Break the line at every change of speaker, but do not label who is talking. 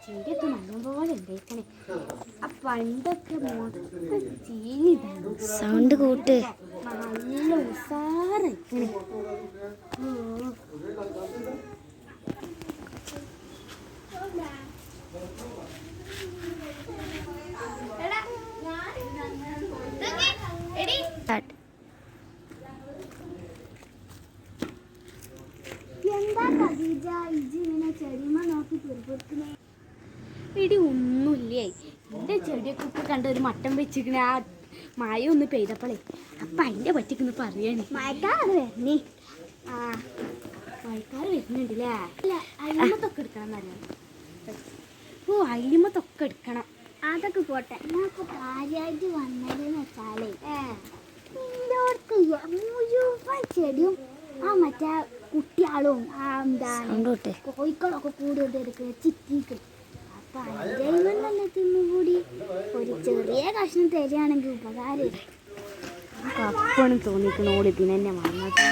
ചെടിയൊക്കെ നല്ലപോലെ ഉണ്ടായിക്കണേ. ആ പണ്ടൊക്കെ മൊത്തം ചീഞ്ഞിതാണ്.
സൗണ്ട് കൂട്ട്.
നല്ല ഉസാറായിക്കണേ. എന്താ ഖദീജ ഇജ്ജ് ഇങ്ങനെ ചെടിമ നോക്കി പെറുപെറുക്കണേ? എടി ഒന്നുമില്ലേ, എൻ്റെ ചെടിയൊക്കെ ഇപ്പൊ കണ്ട ഒരു മട്ടം വെച്ചിരിക്കണ. ആ മഴ ഒന്ന് പെയ്തപ്പോളേ അപ്പം അതിൻ്റെ പറ്റിക്കൊന്ന് പറയണേ. മഴക്കാറ് വരണേ. ആ മഴക്കാറ് വരുന്നുണ്ടല്ലേ. അല്ല അയിമത്തൊക്കെ എടുക്കണം നല്ലത്. ഓ അയിമത്തൊക്കെ എടുക്കണം. അതൊക്കെ പോട്ടെ. ഞാനിപ്പോൾ കാര്യമായിട്ട് വന്നതെന്ന് വെച്ചാലേ എല്ലാവർക്കും മുഴുവൻ ചെടിയും ആ മറ്റേ കുട്ടികളും ആ എന്താണ് കോഴിക്കളൊക്കെ കൂടി എടുക്കുക ചിറ്റിക്ക്. അപ്പം അതിൻ്റെ കൂടി ഒരു ചെറിയ കഷ്ണം തരികയാണെങ്കിൽ ഉപകാരം. കപ്പണ് തോന്നിക്കണോളി പിന്നെ എന്നെ വന്നത്.